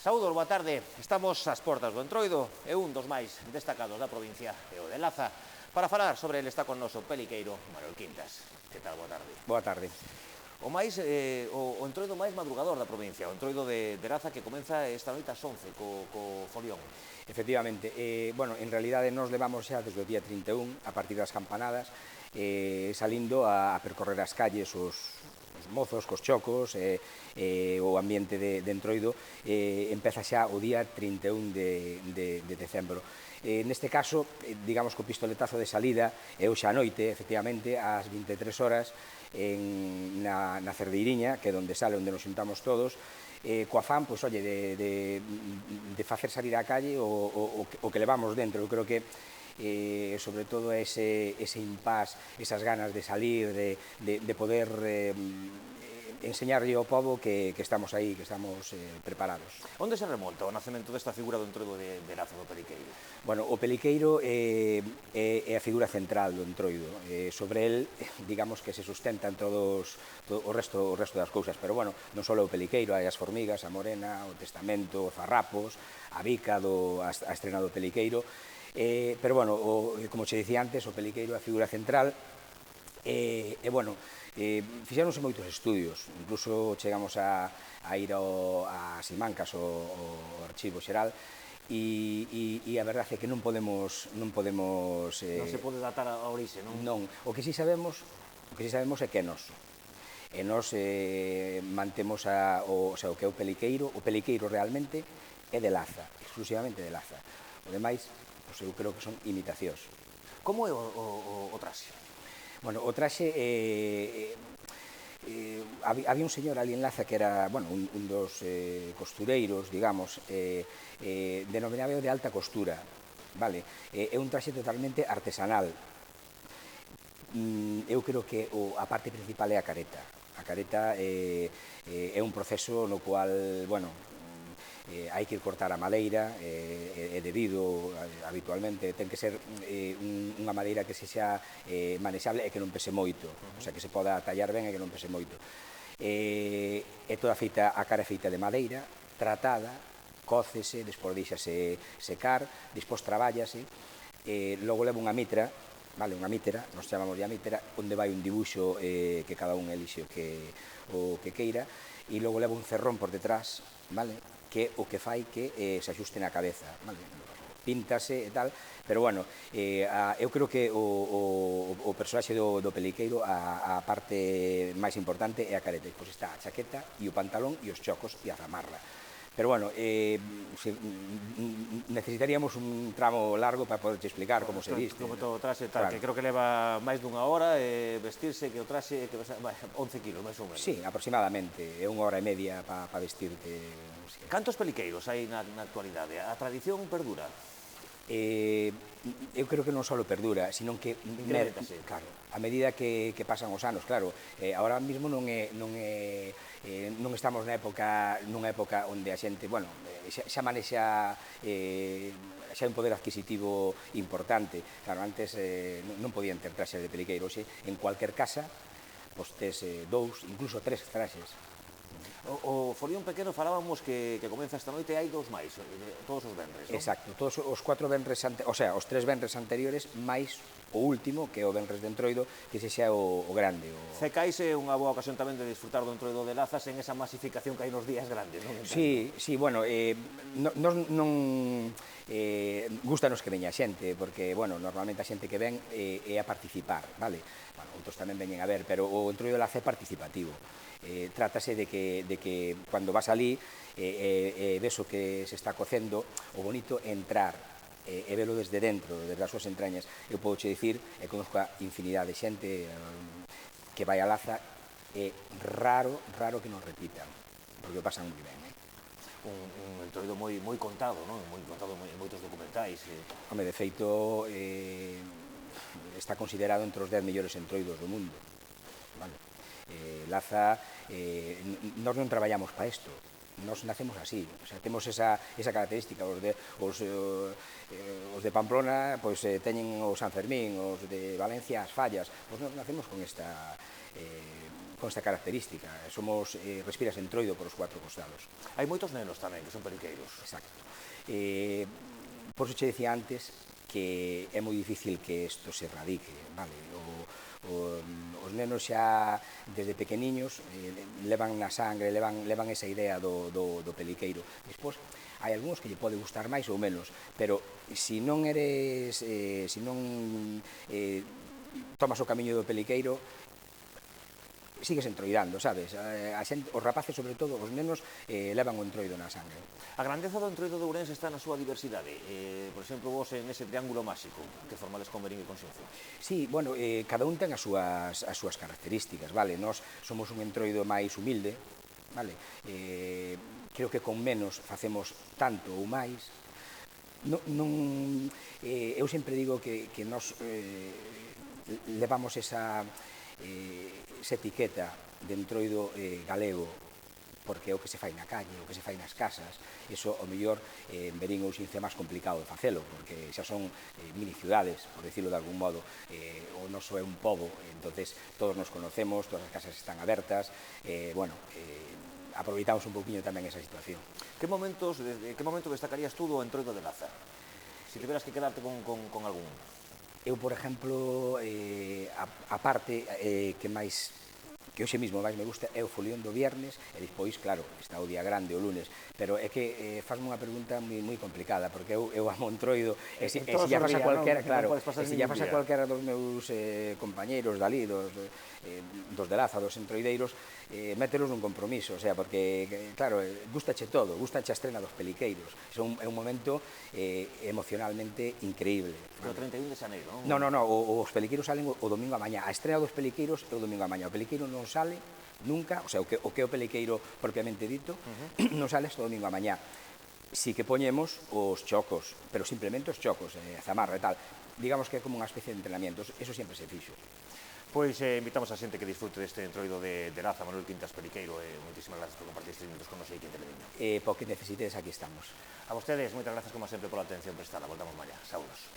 Saúdos, boa tarde. Estamos ás portas do Entroido e un dos máis destacados da provincia é o de Laza. Para falar sobre ele está con noso peliqueiro Manuel Quintas. Que tal, boa tarde? Boa tarde. O Entroido máis madrugador da provincia, o Entroido de Laza que comeza esta noite ás 11 co folión. Efectivamente, en realidade nos levamos xa desde o día 31 a partir das campanadas salindo a percorrer as calles os mozos, cos chocos, o ambiente de Entroido empeza xa o día 31 de decembro. Neste caso, digamos que o pistoletazo de salida é hoxe a noite, efectivamente, ás 23 horas, na Cerdeiriña, que é onde sale, onde nos juntamos todos, coa fan, pois, olle, de facer salir á calle o que levamos dentro. Eu creo que sobre todo ese impás, esas ganas de salir, de poder enseñarlle ao pobo que estamos aí, que estamos preparados. Onde se remonta o nacemento desta figura do Entroido de Laza do Peliqueiro? Bueno, o Peliqueiro é a figura central do Entroido. Sobre el, digamos que se sustentan todos o resto das cousas, pero bueno, non só o Peliqueiro, hai as formigas, a morena, o testamento, os farrapos, a bica, a estrena do Peliqueiro, pero bueno, como che dicía antes, o Peliqueiro é a figura central, fixéronse moitos estudios, incluso chegamos a ir a Simancas, ao archivo xeral, e a verdade é que non podemos... Non se pode datar a orixe, non? Non, o que si sabemos é que é noso. E nos mantemos o que é o Peliqueiro. O Peliqueiro realmente é de Laza, exclusivamente de Laza. O demais, eu creo que son imitacións. Como é o traxe? Bueno, o traxe, había un señor ali en Laza que era, bueno, un dos costureiros, digamos, denominado de alta costura, vale? É un traxe totalmente artesanal. Eu creo que a parte principal é a careta. A careta é un proceso no cual, bueno, hai que ir cortar a madeira, é debido habitualmente, ten que ser unha madeira que sexa manexable e que non pese moito, o sea, que se poda tallar ben e que non pese moito. É toda feita, a cara é feita de madeira, tratada, cócese, despois deixase secar, despois trabállase, logo leva unha mitra, vale, unha mítera, nos chamamos de a mítera, onde vai un dibuixo que cada un elixe o que queira, e logo leva un cerrón por detrás, vale, que o que fai que se axuste na cabeza, vale? Píntase e tal, pero bueno, eu creo que o personaxe do Peliqueiro, a parte máis importante é a careta, e pois está a chaqueta e o pantalón e os chocos e a zamarra. Pero bueno, necesitaríamos un tramo largo para poderche explicar como se viste. Como todo o traxe, tal, que creo que leva máis dunha hora vestirse, que o traxe que 11 kilos, máis ou menos. Sí, aproximadamente, é unha hora e media para vestirte. Cantos peliqueiros hai na actualidade? A tradición perdura? Eu creo que non só perdura, sino que claro, a medida que pasan os anos, claro, agora mesmo non estamos nunha época onde a xente, bueno, xa manexa xa un poder adquisitivo importante. Claro, antes non podían ter traxes de peliqueiro, hoxe en cualquier casa pois tes 2, incluso 3 traxes. O folión pequeno falábamos que comeza esta noite, hai dous máis, todos os venres, non? Exacto, todos os 4 venres, o sea, os 3 venres anteriores, máis o último, que é o venres de Entroido, que ese xa é o grande. Cecais é unha boa ocasión tamén de disfrutar do Entroido de Lazas en esa masificación que hai nos días grandes, non? Sí, bueno, gustanos que veña a xente, porque, bueno, normalmente a xente que ven é a participar, vale? Bueno, outros tamén veñen a ver, pero o Entroido de Laza é participativo. Trátase de que cando vas ali ves o que se está cocendo, o bonito é entrar e velo desde dentro, desde as súas entrañas. Eu podo che dicir, e conozco a infinidade de xente que vai a Laza, é raro que non repitan, porque o pasan moi ben. Un Entroido moi contado, non? Moi contado en moitos documentais. Home, de feito, está considerado entre os 10 mellores entroidos do mundo, vale? Laza, nós non traballamos para isto, nós nacemos así, o sea, temos esa característica. Os de Pamplona pois teñen o San Fermín, os de Valencia as fallas, pois nós nacemos con esta con esta característica. Respiras entroido por os 4 costados. Hai moitos nenos tamén que son peliqueiros. Exacto. Por iso che dicía antes que é moi difícil que isto se erradique, vale? Os nenos xa desde pequeniños levan na sangre, levan esa idea do peliqueiro. Despois, hai algúns que lle pode gustar máis ou menos, pero se non tomas o camiño do peliqueiro, sigues entroidando, sabes? Os rapaces, sobre todo, os nenos, levan o entroido na sangre. A grandeza do entroido de Ourense está na súa diversidade. Por exemplo, vos en ese triángulo máxico que formades con Verín e con Xinzo. Sí, bueno, cada un ten as súas características, vale? Nós somos un entroido máis humilde, vale? Creo que con menos facemos tanto ou máis. Eu sempre digo que nós levamos esa etiqueta de entroido galego porque é o que se fai na calle, o que se fai nas casas. Iso, ao mellor, en Verín ou Xinzo é máis complicado de facelo, porque xa son mini ciudades, por decirlo de algún modo. O noso é un pobo, entonces todos nos conocemos, todas as casas están abertas, aproveitamos un pouquiño tamén esa situación. Que momento destacarías tú do entroido de Laza? Se tiveras que quedarte con algún. Eu, por exemplo, a parte que hoxe mesmo máis me gusta é o folión do viernes, e despois, claro, está o día grande, o lunes, pero é que fasme unha pregunta moi complicada, porque eu amo o entroido, e se lla pasa cualquera, claro, se lla pasa cualquera dos meus compañeiros dali, dos de Laza, dos entroideiros, mételos nun compromiso, o sea, porque, claro, gustache todo, gustache a estrena dos peliqueiros, é un momento emocionalmente increíble. O 31 de xaneiro, non? Non, os peliqueiros salen o domingo a mañá, a estrena dos peliqueiros é o domingo a mañá, o peliqueiro non sale nunca, o sea, o que é o peliqueiro propiamente dito, non sale hasta o domingo a mañá. Si que poñemos os chocos, pero simplemente os chocos, a zamarra e tal, digamos que é como unha especie de entrenamiento, eso sempre se fixo. Pois invitamos a xente que disfrute deste entroido de Laza, Manuel Quintas Peliqueiro, e moitísimas gracias por compartir estes minutos con nos aquí en Televiño. Po que necesitedes, aquí estamos. A vostedes, moitas gracias como sempre pola atención prestada. Voltamos mañá. Saúdos.